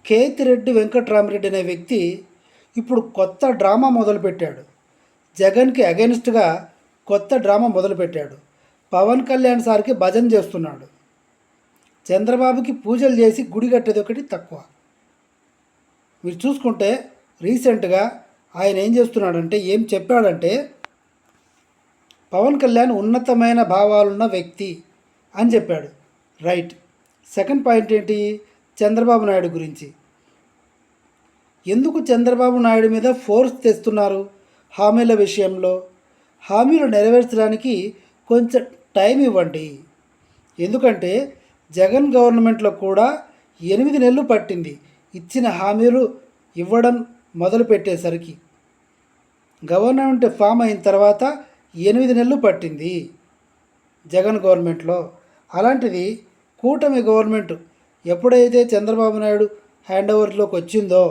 కేతిరెడ్డి వెంకట్రామరెడ్డి అనే వ్యక్తి ఇప్పుడు కొత్త డ్రామా మొదలుపెట్టాడు. జగన్కి అగెనిస్ట్గా కొత్త డ్రామా మొదలుపెట్టాడు. పవన్ కళ్యాణ్ సార్కి భజన చేస్తున్నాడు. చంద్రబాబుకి పూజలు చేసి గుడి కట్టేది ఒకటి తక్కువ. మీరు చూసుకుంటే రీసెంట్గా ఆయన ఏం చేస్తున్నాడంటే, ఏం చెప్పాడంటే, పవన్ కళ్యాణ్ ఉన్నతమైన భావాలున్న వ్యక్తి అని చెప్పాడు. రైట్. సెకండ్ పాయింట్ ఏంటి? చంద్రబాబు నాయుడు గురించి. ఎందుకు చంద్రబాబు నాయుడు మీద ఫోర్స్ తెస్తున్నారు హామీల విషయంలో? హామీలు నెరవేర్చడానికి కొంచెం టైం ఇవ్వండి. ఎందుకంటే జగన్ గవర్నమెంట్లో కూడా 8 నెలలు పట్టింది ఇచ్చిన హామీలు ఇవ్వడం మొదలుపెట్టేసరికి. గవర్నమెంట్ ఫామ్ అయిన తర్వాత 8 నెలలు పట్టింది జగన్ గవర్నమెంట్లో. అలాంటిది కూటమి గవర్నమెంట్ ఎప్పుడైతే చంద్రబాబు నాయుడు హ్యాండ్ ఓవర్లోకి వచ్చిందో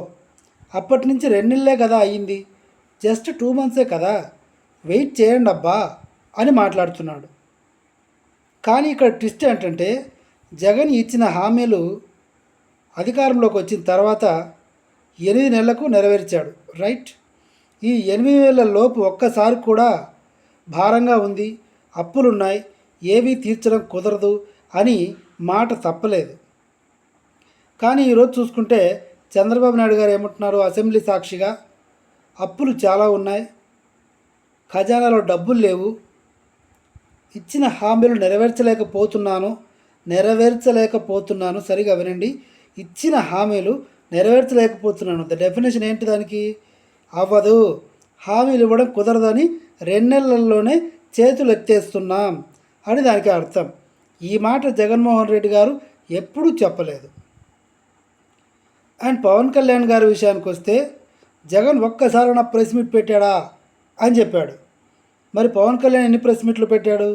అప్పటి నుంచి 2 నెలలే కదా అయ్యింది, జస్ట్ 2 మంత్సే కదా, వెయిట్ చేయండి అబ్బా అని మాట్లాడుతున్నాడు. కానీ ఇక్కడ ట్విస్ట్ ఏంటంటే, జగన్ ఇచ్చిన హామీలు అధికారంలోకి వచ్చిన తర్వాత 8 నెలలకు నెరవేర్చాడు. రైట్. ఈ 8 నెలల లోపు ఒక్కసారి కూడా భారంగా ఉంది, అప్పులున్నాయి, ఏవీ తీర్చడం కుదరదు అని మాట తప్పలేదు. కానీ ఈరోజు చూసుకుంటే చంద్రబాబు నాయుడు గారు ఏమంటున్నారు అసెంబ్లీ సాక్షిగా? అప్పులు చాలా ఉన్నాయి, ఖజానాలో డబ్బులు లేవు, ఇచ్చిన హామీలు నెరవేర్చలేకపోతున్నాను. సరిగా వినండి, ఇచ్చిన హామీలు నెరవేర్చలేకపోతున్నాను. ద డెఫినేషన్ ఏంటి దానికి? అవ్వదు, హామీలు ఇవ్వడం కుదరదని 2 నెలల్లోనే చేతులు ఎత్తేస్తున్నాం అని దానికి అర్థం. ఈ మాట జగన్మోహన్ రెడ్డి గారు ఎప్పుడూ చెప్పలేదు. అండ్ పవన్ కళ్యాణ్ గారి విషయానికి వస్తే, జగన్ ఒక్కసారి నా ప్రెస్ మీట్ పెట్టాడా అని చెప్పాడు. మరి పవన్ కళ్యాణ్ ఎన్ని ప్రెస్ మీట్లు పెట్టాడు?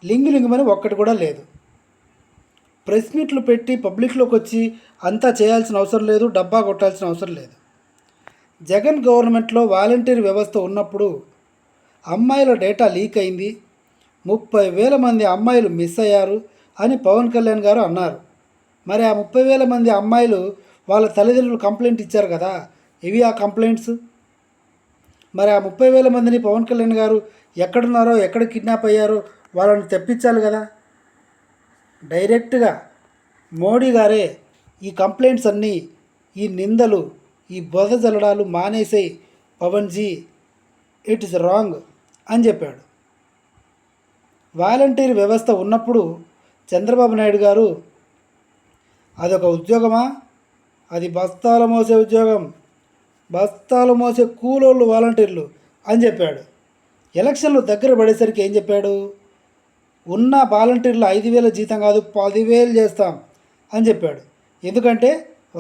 లింగుమని ఒక్కటి కూడా లేదు. ప్రెస్ మీట్లు పెట్టి పబ్లిక్లోకి వచ్చి అంతా చేయాల్సిన అవసరం లేదు, డబ్బా కొట్టాల్సిన అవసరం లేదు. జగన్ గవర్నమెంట్లో వాలంటీర్ వ్యవస్థ ఉన్నప్పుడు అమ్మాయిల డేటా లీక్ అయింది, 30,000 మంది అమ్మాయిలు మిస్ అయ్యారు అని పవన్ కళ్యాణ్ గారు అన్నారు. మరి ఆ 30,000 మంది అమ్మాయిలు వాళ్ళ తల్లిదండ్రులు కంప్లైంట్ ఇచ్చారు కదా, ఇవి ఆ కంప్లైంట్స్. మరి ఆ 30,000 మందిని పవన్ కళ్యాణ్ గారు ఎక్కడున్నారో, ఎక్కడ కిడ్నాప్ అయ్యారో వాళ్ళని తెప్పించాలి కదా. డైరెక్ట్గా మోడీ గారే ఈ కంప్లైంట్స్ అన్నీ, ఈ నిందలు, ఈ బొద జల్లడాలు మానేసేయి పవన్జీ, ఇట్ ఇస్ రాంగ్ అని చెప్పాడు. వాలంటీర్ వ్యవస్థ ఉన్నప్పుడు చంద్రబాబు నాయుడు గారు అదొక ఉద్యోగమా? అది బస్తాలు మోసే ఉద్యోగం, బస్తాలు మోసే కూలోళ్ళు వాలంటీర్లు అని చెప్పాడు. ఎలక్షన్లు దగ్గర పడేసరికి ఏం చెప్పాడు? ఉన్న వాలంటీర్లు 5,000 జీతం కాదు 10,000 చేస్తాం అని చెప్పాడు. ఎందుకంటే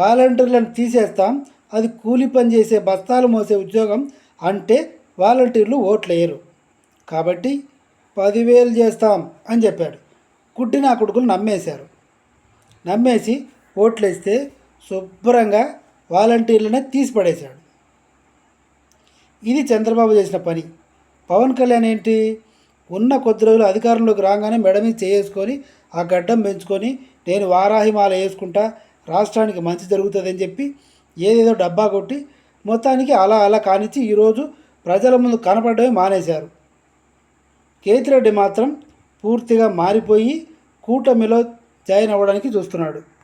వాలంటీర్లను తీసేస్తాం, అది కూలి పని చేసే బస్తాలు మోసే ఉద్యోగం అంటే వాలంటీర్లు ఓట్లు వేయరు, కాబట్టి 10,000 చేస్తాం అని చెప్పాడు. కుట్టి నా కొడుకులు నమ్మేశారు. నమ్మేసి ఓట్లు వేస్తే శుభ్రంగా వాలంటీర్లనే తీసి పడేశాడు. ఇది చంద్రబాబు చేసిన పని. పవన్ కళ్యాణ్ ఏంటి, ఉన్న కొద్ది రోజులు అధికారంలోకి రాగానే మెడ మీద చేసుకొని ఆ గడ్డం పెంచుకొని నేను వారాహిమాల వేసుకుంటా, రాష్ట్రానికి మంచి జరుగుతుందని చెప్పి ఏదేదో డబ్బా కొట్టి మొత్తానికి అలా కానిచ్చి ఈరోజు ప్రజల ముందు కనపడమే మానేశారు. కేతిరెడ్డి మాత్రం పూర్తిగా మారిపోయి కూటమిలో జాయిన్ అవ్వడానికి చూస్తున్నాడు.